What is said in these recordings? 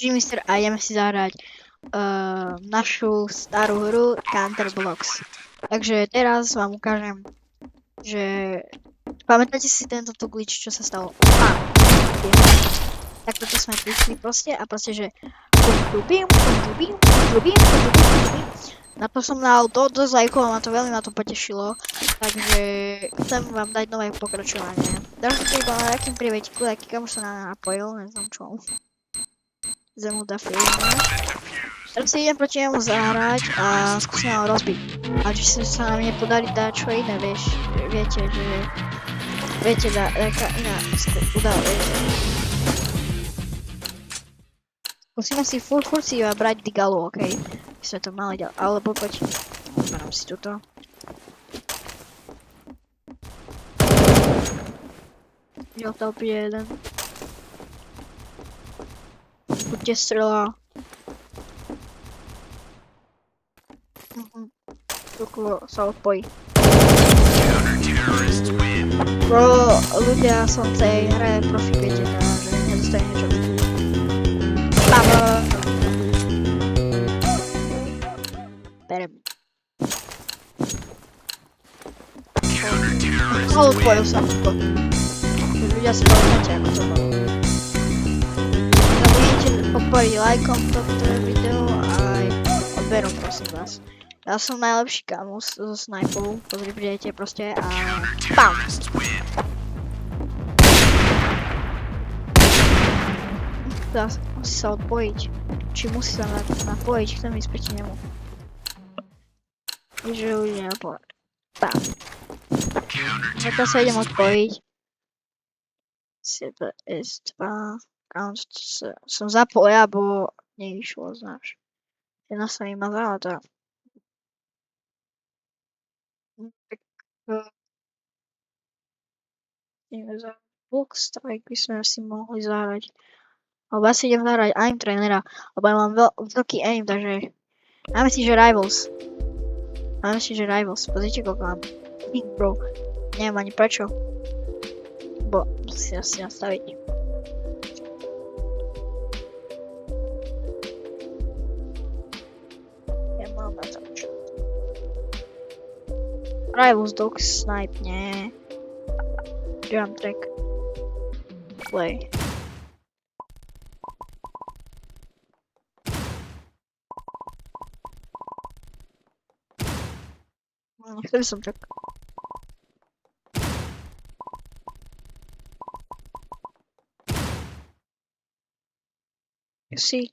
Mister, a ideme si zahrať našu starú hru Counterblocks. Takže teraz vám ukážem, že pamätáte si tento glitch, čo sa stalo? Tak toto sme prišli proste a proste, že na to som dal dosť lajkov a ma to potešilo, takže chcem vám dať nové pokračovanie. Držte iba na nejakým privetiku, aký kam sa napojil, neznám čo. Zemu dá firma. Teraz si idem proti nemu zahrať a skúsim ho rozbiť. A či sa nám nepodarí dať čo iné, vieš, viete, taká iná udalosť. Musíme si furt si iba brať digalu, okej? My sme to mali ďalej, alebo poď, zberám si tuto. Ja to opäť jeden. Buďte strela. Tuko sa odpojí. Bro, ľudia som v tej hre profi, viete, že nedostane niečo. Berem. Odpojil sa to. Ľudia si pamätáte, ako to bolo. Zabudnite podporiť lajkom toto video a aj odberom, prosím vás. Ja som najlepší kamus so snajpou, pozrite proste a BAM! Musí sa odpojiť. Či musí sa napojiť, chcem ísť proti nemu. Že ľudia napojiť. BAM! Zatiaľ sa idem odpojiť. CBS2 count som zapol ja, bo nevyšlo, znáš. Jedna sa mi mazala to. Tak ideme za Book Strike by sme si mohli zahrať. Alebo ja si idem zahrať aim trainera, lebo ja mám veľký aim, takže máme si, že Rivals. Pozrite, koľko mám. Big bro. Neviem ani prečo. Bo musí asi nastaviť. Ja mám na to čo. Rivals Dog Snipe, nie. Drum track. Play. Chcel som tak. Si.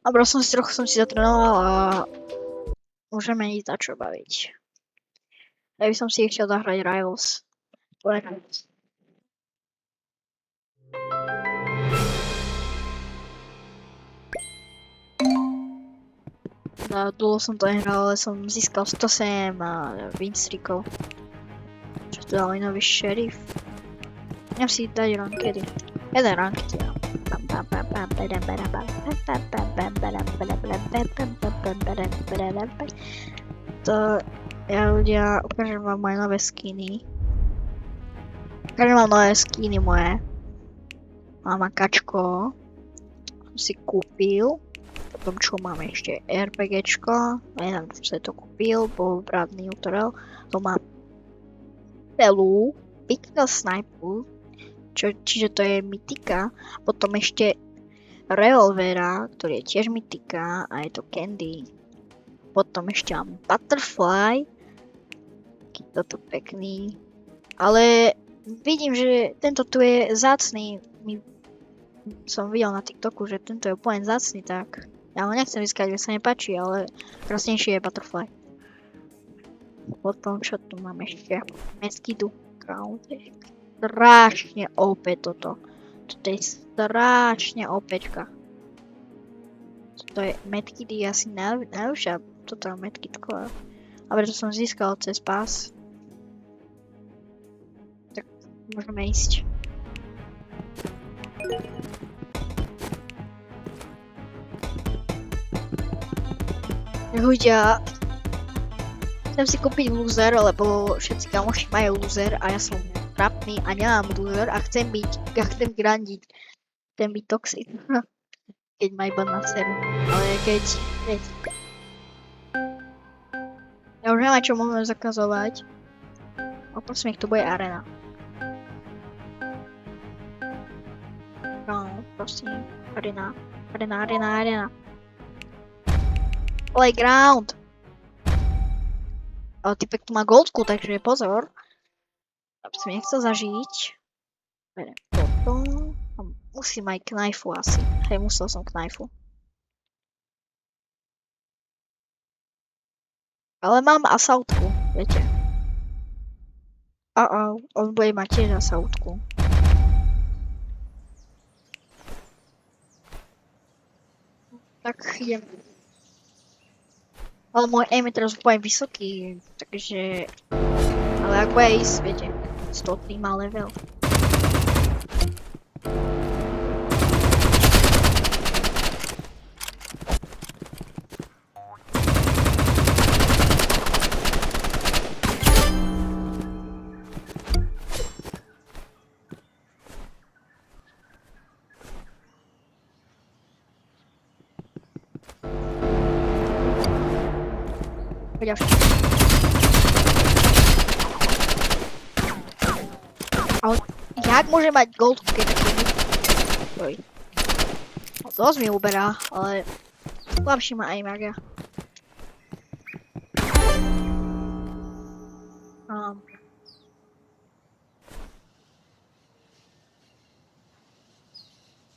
Dobro, trochu som si zatrenoval a môžeme ísť na čo baviť. Ja by som si chcel zahrať Rivals. Na dlho som to nehral, ale som získal 107 win streakov. Čo to dal nový šerif? Idem si dať rankedy. Jeden rankedy, no. To ja ľudia, ukážem vám moje nové skiny. Moje. Mám kačko. Som si kúpil. Potom čo mám ešte RPGčko. Neviem, čo sa to kúpil. Bol bratný utorel. To mám Pelu. Pixel Snipe. Čiže to je mytika. Potom ešte Revolvera, ktorý je tiež mytika. A je to Candy. Potom ešte mám Butterfly. Toto pekný. Ale vidím, že tento tu je zácný. Som videl na TikToku, že tento je úplne zácný, tak ja ho nechcem získať, veď sa nepáči, ale krásnejší je Butterfly. Potom čo tu mám ešte? Meskidu. Strašne OP toto. Toto je strašne OPčka. Toto je medkidy asi najlepšia. Toto je medkidko. A preto som získal cez pás. Tak môžeme ísť. Ľudia, chcem si kúpiť loser, lebo všetci kamoši majú loser a ja som trapný a nemám loser a chcem grandiť. Chcem byť toxic. Keď ma iba na seru. Ale keď... Ja už neviem, čo môžem zakazovať. A prosím, nech to bude arena. No, prosím. Arena. Playground. Ale typek tu má goldku, takže pozor. Aby som nechcel zažiť. Berem toto. A musím aj knajfu asi. Hej, musel som knajfu. Ale mám asautku, viete. On bude mať tiež asautku. Tak idem. Ale môj aim je teraz úplne vysoký, takže... Ale ak bude ísť, viete, 103 má level. Ale jak môže mať goldku, keď taký... No, dosť mi uberá, ale... Slabší ma aj maga.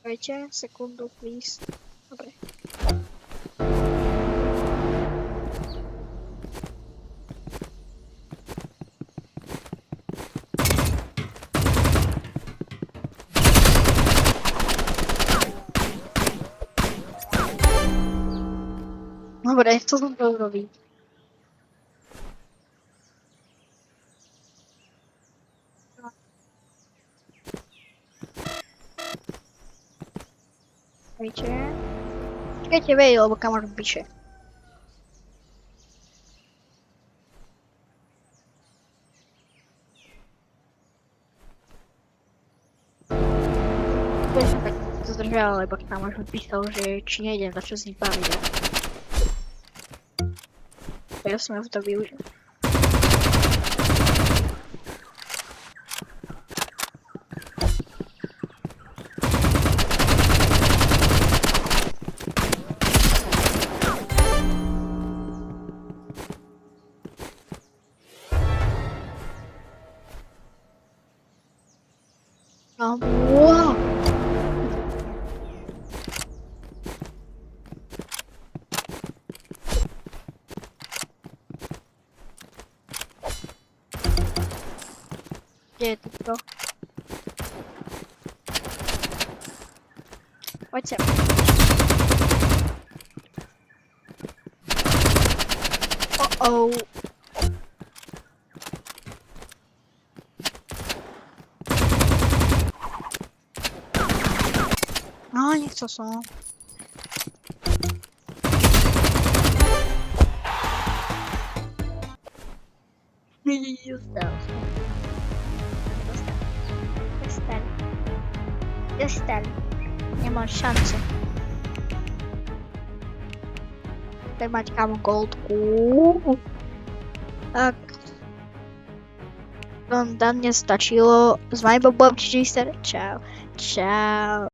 Dajte sekundu, please. Dobre. Dobre, co som to urobiť? Viete? Čakajte, vej, lebo kamoš píše. Ja som tak zdržal, lebo kamoš mi písal, že či nejdem začať s ním baviť. Ja som to využil. Wow! Kde je to? Poď sem. Oh. No, nechcel som. Dostal. Nemám šancu. Chcem mať kamo goldku. Tak. Na dnes stačilo. S vami bol Bob Čičíster. Čau. Čau.